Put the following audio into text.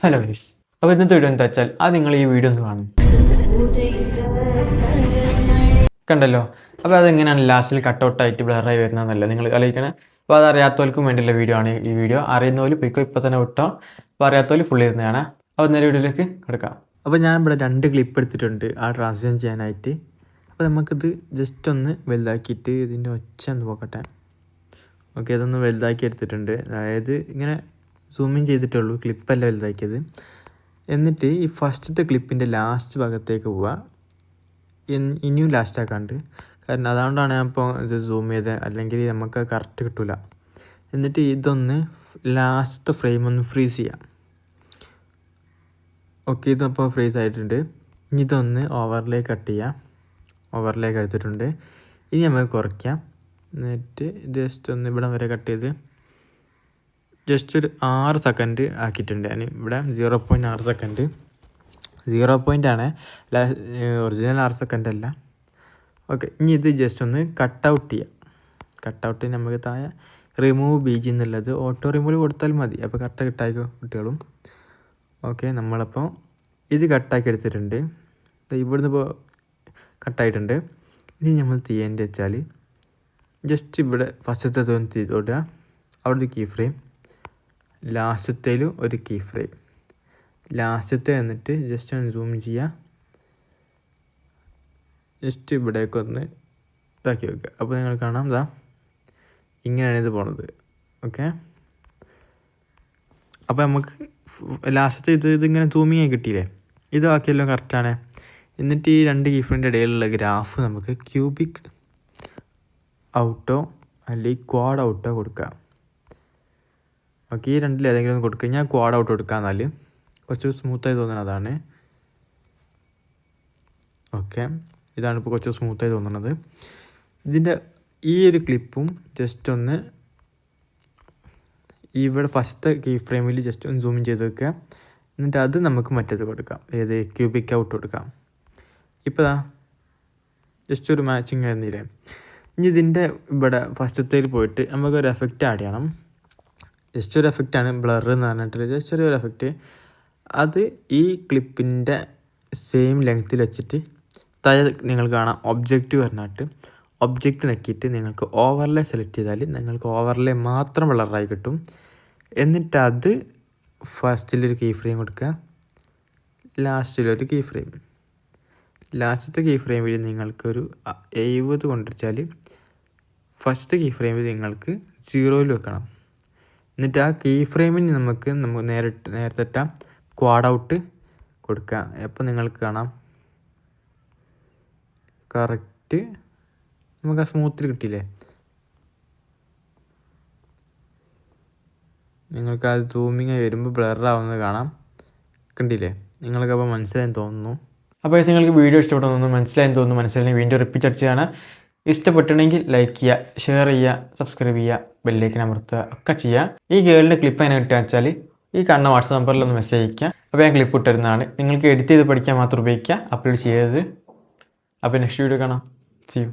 Hello guys, അപ്പോൾ ഇന്നത്തെ video എന്താ വെച്ചാൽ നിങ്ങൾ ഈ വീഡിയോ ഒന്ന് കാണും കണ്ടല്ലോ. അപ്പോൾ അതെങ്ങനെയാണ് ലാസ്റ്റിൽ കട്ടൗട്ടായിട്ട് ബ്ലറായി വരുന്നതെന്നല്ല നിങ്ങൾ കളിക്കണേ. അപ്പോൾ അതറിയാത്തവർക്കും വേണ്ടിയുള്ള വീഡിയോ ആണ് ഈ വീഡിയോ. അറിയുന്നവർ പിക്കോ ഇപ്പോൾ തന്നെ വിട്ടോ, അപ്പോൾ അറിയാത്തവർ ഫുൾ ഇരുന്നതാണ്. അപ്പോൾ നേരെ വീഡിയോയിലേക്ക് കിടക്കാം. അപ്പോൾ ഞാൻ ഇവിടെ 2 ക്ലിപ്പ് എടുത്തിട്ടുണ്ട് ആ ട്രാൻസ്ലേഷൻ ചെയ്യാനായിട്ട്. അപ്പോൾ നമുക്കിത് ജസ്റ്റ് ഒന്ന് വലുതാക്കിയിട്ട് ഇതിൻ്റെ ഒച്ച ഒന്ന് പോക്കട്ടെ. ഓക്കെ, അതൊന്ന് വലുതാക്കി എടുത്തിട്ടുണ്ട്. അതായത് ഇങ്ങനെ സൂമിൻ ചെയ്തിട്ടുള്ളൂ, ക്ലിപ്പല്ല വലുതാക്കിയത്. എന്നിട്ട് ഈ ഫസ്റ്റത്തെ ക്ലിപ്പിൻ്റെ ലാസ്റ്റ് ഭാഗത്തേക്ക് പോവുക. ഇനിയും ലാസ്റ്റ് ആക്കാണ്ട്, കാരണം അതുകൊണ്ടാണ് ഞാൻ ഇപ്പോൾ ഇത് സൂം ചെയ്തത്, അല്ലെങ്കിൽ നമുക്ക് കറക്റ്റ് കിട്ടില്ല. എന്നിട്ട് ഇതൊന്ന് ലാസ്റ്റ് ഫ്രെയിം ഒന്ന് ഫ്രീസ് ചെയ്യാം. ഓക്കെ, ഇതിപ്പോൾ ഫ്രീസ് ആയിട്ടുണ്ട്. ഇനി ഇതൊന്ന് ഓവർലേ കട്ട് ചെയ്യാം. ഓവർലേക്ക് എടുത്തിട്ടുണ്ട്. ഇനി നമുക്ക് കുറയ്ക്കാം. എന്നിട്ട് ജസ്റ്റ് ഒന്ന് ഇവിടെ വരെ കട്ട് ചെയ്ത് ജസ്റ്റ് ഒരു 6 സെക്കൻഡ് ആക്കിയിട്ടുണ്ട്. ഞാൻ ഇവിടെ 0.6 സെക്കൻഡ്, 0 പോയിൻ്റാണ്, ഒറിജിനൽ 6 സെക്കൻഡ് അല്ല. ഓക്കെ, ഇനി ഇത് ജസ്റ്റ് ഒന്ന് കട്ടൗട്ട് ചെയ്യാം. കട്ടൗട്ട് നമുക്ക് താഴെ റിമൂവ് ബീജ് എന്നുള്ളത് ഓട്ടോ റിമൂവ് കൊടുത്താൽ മതി. അപ്പോൾ കറക്റ്റ് കട്ടാക്കി കുട്ടികളും. ഓക്കെ, നമ്മളപ്പോൾ ഇത് കട്ടാക്കി എടുത്തിട്ടുണ്ട്. ഇവിടുന്ന് ഇപ്പോൾ കട്ടായിട്ടുണ്ട്. ഇനി നമ്മൾ ചെയ്യേണ്ടത് വെച്ചാൽ ജസ്റ്റ് ഇവിടെ ഫസ്റ്റത്തെ ഒന്ന് ചെയ്തോടുക, അവിടെ ഒരു കീ ഫ്രെയിം, ലാസ്റ്റത്തേലും ഒരു കീ ഫ്രെയിം, ലാസ്റ്റത്തെ എന്നിട്ട് ജസ്റ്റ് ഒന്ന് സൂം ചെയ്യുക. ജസ്റ്റ് ഇവിടേക്ക് ഒന്ന് ഇതാക്കി വെക്കുക. അപ്പോൾ നിങ്ങൾ കാണാം, ഇതാ ഇങ്ങനെയാണ് ഇത് പോണത്. ഓക്കെ, അപ്പോൾ നമുക്ക് ലാസ്റ്റത്തെ ഇതിങ്ങനെ സൂമിങ് ആയി കിട്ടിയില്ലേ, ഇത് ബാക്കിയെല്ലാം കറക്റ്റാണ്. എന്നിട്ട് ഈ 2 കീ ഫ്രെയിമിൻ്റെ ഇടയിലുള്ള ഗ്രാഫ് നമുക്ക് ക്യൂബിക് ഔട്ടോ അല്ലെങ്കിൽ ക്വാഡ് ഔട്ടോ കൊടുക്കുക. ഓക്കെ, ഈ 2 ഏതെങ്കിലും ഒന്ന് കൊടുക്കുക. ഞാൻ ക്വാഡ് ഔട്ട് കൊടുക്കുക, എന്നാൽ കുറച്ച് സ്മൂത്തായി തോന്നുന്നത് അതാണ്. ഓക്കെ, ഇതാണ് ഇപ്പോൾ കുറച്ച് സ്മൂത്തായി തോന്നുന്നത്. ഇതിൻ്റെ ഈ ഒരു ക്ലിപ്പും ജസ്റ്റ് ഒന്ന് ഇവിടെ ഫസ്റ്റത്തെ കീ ഫ്രെയിമിൽ ജസ്റ്റ് ഒന്ന് സൂം ചെയ്ത് വെക്കുക. എന്നിട്ട് അത് നമുക്ക് മറ്റേത് കൊടുക്കാം, ഏത് ക്യൂബിക് ഔട്ട് കൊടുക്കാം. ഇപ്പോൾ ജസ്റ്റ് ഒരു മാച്ചിങ് ആയിരുന്നില്ലേ. ഇനി ഇതിൻ്റെ ഇവിടെ ഫസ്റ്റത്തേൽ പോയിട്ട് നമുക്കൊരു എഫക്റ്റ് ആഡ് ചെയ്യണം. ജസ്റ്റ് ഒരു എഫക്റ്റാണ്, ബ്ലർ എന്ന് പറഞ്ഞിട്ട് ജസ്റ്റ് ഒരു എഫക്റ്റ്. അത് ഈ ക്ലിപ്പിൻ്റെ സെയിം ലെങ്ത്തിൽ വെച്ചിട്ട് താഴെ നിങ്ങൾ കാണാം ഒബ്ജക്റ്റ് പറഞ്ഞിട്ട് ഒബ്ജക്റ്റ് നോക്കിയിട്ട് നിങ്ങൾക്ക് ഓവർലേ സെലക്ട് ചെയ്താൽ നിങ്ങൾക്ക് ഓവർലേ മാത്രം ബ്ലറായി കിട്ടും. എന്നിട്ട് അത് ഫസ്റ്റിലൊരു കീ ഫ്രെയിം കൊടുക്കുക, ലാസ്റ്റിലൊരു കീ ഫ്രെയിം. ലാസ്റ്റത്തെ കീ ഫ്രെയിമിൽ നിങ്ങൾക്കൊരു 70 കൊണ്ടുവച്ചാൽ ഫസ്റ്റ് കീ ഫ്രെയിമിൽ നിങ്ങൾക്ക് 0 വെക്കണം. എന്നിട്ട് ആ കീ ഫ്രെയിമിന് നമുക്ക് നേരത്തെ ക്വാഡ് ഔട്ട് കൊടുക്കാം. അപ്പോൾ നിങ്ങൾക്ക് കാണാം കറക്റ്റ് നമുക്ക് ആ സ്മൂത്തിൽ കിട്ടിയില്ലേ. നിങ്ങൾക്ക് അത് സൂമിങ് വരുമ്പോൾ ബ്ലറാവുന്നത് കാണാം, കണ്ടില്ലേ? നിങ്ങൾക്കപ്പോൾ മനസ്സിലായെന്ന് തോന്നുന്നു. അപ്പോൾ നിങ്ങൾക്ക് വീഡിയോ ഇഷ്ടപ്പെട്ടൊന്നും മനസ്സിലായെന്ന് തോന്നുന്നു. മനസ്സിലായി വീഡിയോ റിപ്പീറ്റ് അടിച്ചാണ്. ഇഷ്ടപ്പെട്ടുണ്ടെങ്കിൽ ലൈക്ക് ചെയ്യുക, ഷെയർ ചെയ്യുക, സബ്സ്ക്രൈബ് ചെയ്യുക, ബെല്ലേക്ക് അമർത്തുക ഒക്കെ ചെയ്യുക. ഈ ഗേളിൻ്റെ ക്ലിപ്പ് എങ്ങനെ കിട്ടുക വെച്ചാൽ ഈ കാണുന്ന വാട്സാപ്പ് നമ്പറിലൊന്ന് മെസ്സേജ് അയയ്ക്കുക. അപ്പോൾ ഞാൻ ക്ലിപ്പ് ഇട്ടിരുന്നതാണ്. നിങ്ങൾക്ക് എഡിറ്റ് ചെയ്ത് പഠിക്കാൻ മാത്രം ഉപയോഗിക്കുക, അപ്ലോഡ് ചെയ്യരുത്. അപ്പോൾ നെക്സ്റ്റ് വീഡിയോ കാണാം. See U.